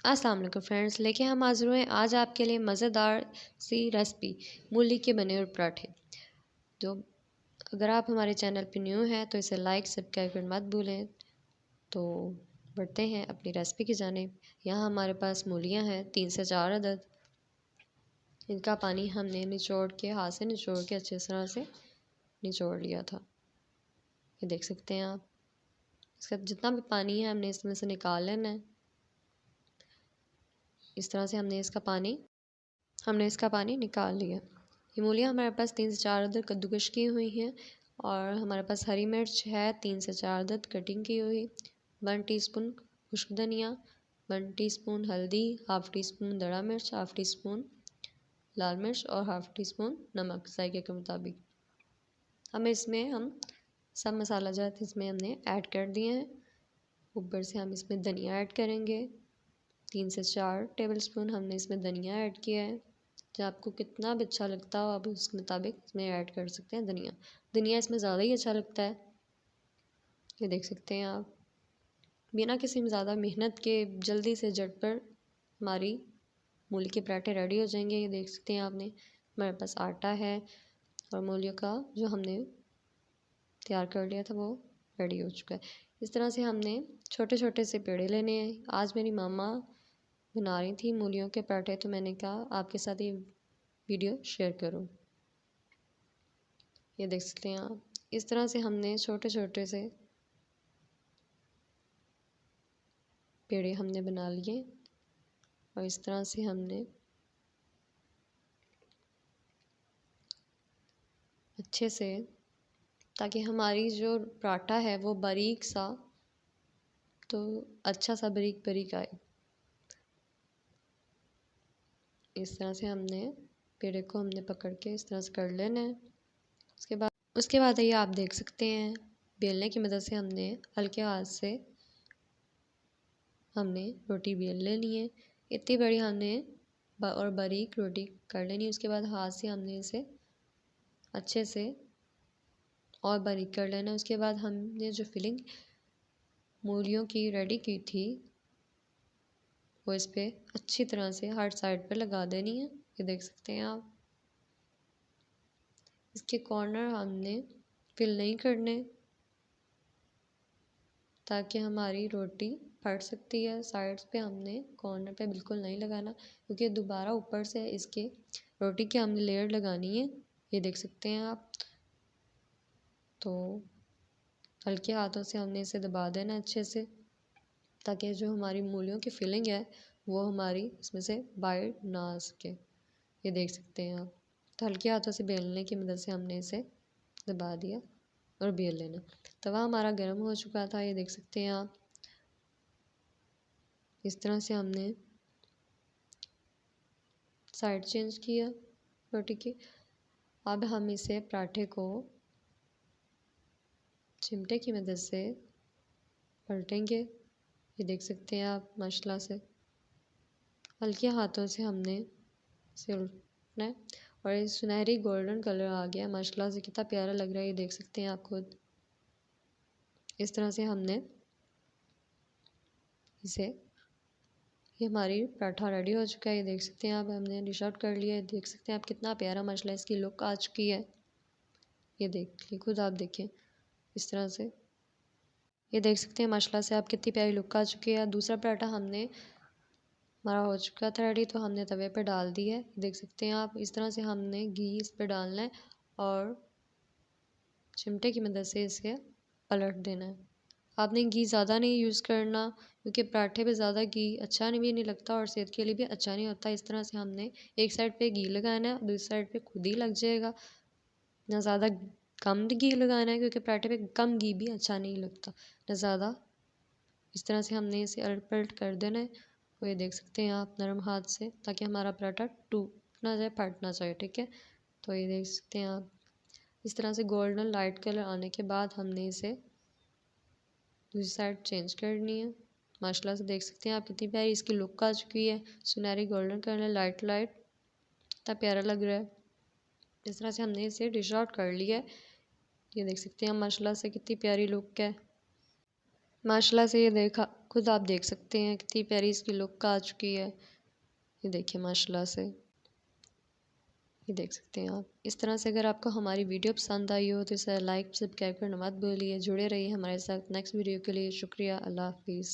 अस्सलाम वालेकुम फ्रेंड्स, लेके हम हाजिर हुए आज आपके लिए मज़ेदार सी रेसिपी मूली के बने हुए पराठे। तो अगर आप हमारे चैनल पे न्यू हैं तो इसे लाइक सब्सक्राइब करना मत भूलें। तो बढ़ते हैं अपनी रेसिपी की जानिब। यहाँ हमारे पास मूलियाँ हैं 3 से 4 अदद। इनका पानी हमने निचोड़ के हाथ से निचोड़ के अच्छे तरह से निचोड़ लिया था, ये देख सकते हैं आप। इसका जितना भी पानी है हमने इसमें से निकाल लेना है। इस तरह से हमने इसका पानी निकाल लिया। ये मूलियाँ हमारे पास 3 से 4 अदद कद्दूकश की हुई हैं और हमारे पास हरी मिर्च है 3 से 4 अदद कटिंग की हुई, 1 टीस्पून खुश्क धनिया, 1 टीस्पून हल्दी, हाफ़ टी स्पून दड़ा मिर्च, हाफ़ टी स्पून लाल मिर्च और हाफ़ टी स्पून नमक जायके के मुताबिक। हम सब मसाला जात इसमें हमने ऐड कर दिए हैं। ऊपर से हम इसमें धनिया ऐड करेंगे। 3 से 4 टेबलस्पून हमने इसमें धनिया ऐड किया है। जो आपको कितना भी अच्छा लगता हो आप उसके मुताबिक इसमें ऐड कर सकते हैं धनिया इसमें ज़्यादा ही अच्छा लगता है, ये देख सकते हैं आप। बिना किसी में ज़्यादा मेहनत के जल्दी से झटपट हमारी मूली के पराठे रेडी हो जाएंगे। ये देख सकते हैं आपने हमारे पास आटा है और मूलियों का जो हमने तैयार कर लिया था वो रेडी हो चुका है। इस तरह से हमने छोटे छोटे से पेड़े लेने हैं। आज मेरी मामा बना रही थी मूलियों के पराठे तो मैंने कहा आपके साथ ये वीडियो शेयर करूं। ये देख सकते हैं आप। इस तरह से हमने छोटे छोटे से पेड़े हमने बना लिए और इस तरह से हमने अच्छे से, ताकि हमारी जो पराठा है वो बारीक सा, तो अच्छा सा बारीक बारीक आए। इस तरह से हमने पेड़े को हमने पकड़ के इस तरह से कर लेना है। उसके बाद ये आप देख सकते हैं बेलने की मदद से हमने हल्के हाथ से हमने रोटी बेल लेनी है। इतनी बड़ी हमने और बारीक रोटी कर लेनी है। उसके बाद हाथ से हमने इसे अच्छे से और बारीक कर लेना है। उसके बाद हमने जो फिलिंग मूलियों की रेडी की थी वो इस पर अच्छी तरह से हर साइड पे लगा देनी है। ये देख सकते हैं आप। इसके कॉर्नर हमने फिल नहीं करने ताकि हमारी रोटी फट सकती है। साइड्स पे हमने कॉर्नर पे बिल्कुल नहीं लगाना, क्योंकि दोबारा ऊपर से इसके रोटी की हमने लेयर लगानी है। ये देख सकते हैं आप। तो हल्के हाथों से हमने इसे दबा देना अच्छे से, ताकि जो हमारी मूलियों की फिलिंग है वो हमारी इसमें से बाहर ना आ सके। ये देख सकते हैं आप। तो हल्के हाथों से बेलने की मदद से हमने इसे दबा दिया और बेल लेना। तवा हमारा गर्म हो चुका था, ये देख सकते हैं आप। इस तरह से हमने साइड चेंज किया रोटी की। अब हम इसे पराठे को चिमटे की मदद से पलटेंगे। ये देख सकते हैं आप। माशाल्लाह से हल्के हाथों से हमने इसे उलटना है और ये सुनहरी गोल्डन कलर आ गया। माशाल्लाह से कितना प्यारा लग रहा है, ये देख सकते हैं आप खुद। इस तरह से हमने इसे, ये हमारी पराठा रेडी हो चुका है। ये देख सकते हैं आप। हमने डिश आउट कर लिया है। देख सकते हैं आप कितना प्यारा माशाल्लाह इसकी लुक आ चुकी है। ये देख लीजिए खुद आप देखें इस तरह से। ये देख सकते हैं माशाल्लाह से आप कितनी प्यारी लुक आ चुकी है। दूसरा पराठा हमने हमारा हो चुका था रेडी, तो हमने तवे पे डाल दी है। देख सकते हैं आप। इस तरह से हमने घी इस पर डालना है और चिमटे की मदद से इसे पलट देना है। आपने घी ज़्यादा नहीं यूज़ करना, क्योंकि पराठे पे ज़्यादा घी अच्छा भी नहीं लगता और सेहत के लिए भी अच्छा नहीं होता। इस तरह से हमने एक साइड पे घी लगाना है, दूसरी साइड पे खुद ही लग जाएगा। ना ज़्यादा कम घी लगाना है, क्योंकि पराठे पे कम घी भी अच्छा नहीं लगता, ना ज़्यादा। इस तरह से हमने इसे अलट पलट कर देना है। तो ये देख सकते हैं आप नरम हाथ से, ताकि हमारा पराठा टूट ना जाए, फट ना जाए। ठीक है। तो ये देख सकते हैं आप। इस तरह से गोल्डन लाइट कलर आने के बाद हमने इसे दूसरी साइड चेंज करनी है। माशाल्लाह से देख सकते हैं आप कितनी प्यारी इसकी लुक आ चुकी है। सुनहरी गोल्डन कलर लाइट लाइट कितना प्यारा लग रहा है। इस तरह से हमने इसे डिश आउट कर लिया है। ये देख सकते हैं माशाल्लाह से कितनी प्यारी लुक है। माशाल्लाह से ये देखा खुद आप देख सकते हैं कितनी प्यारी इसकी लुक आ चुकी है। ये देखिए माशाल्लाह से, ये देख सकते हैं आप। इस तरह से अगर आपको हमारी वीडियो पसंद आई हो तो इसे लाइक सब्सक्राइब करना मत भूलिए। जुड़े रहिए हमारे साथ नेक्स्ट वीडियो के लिए। शुक्रिया। अल्लाह हाफिज़।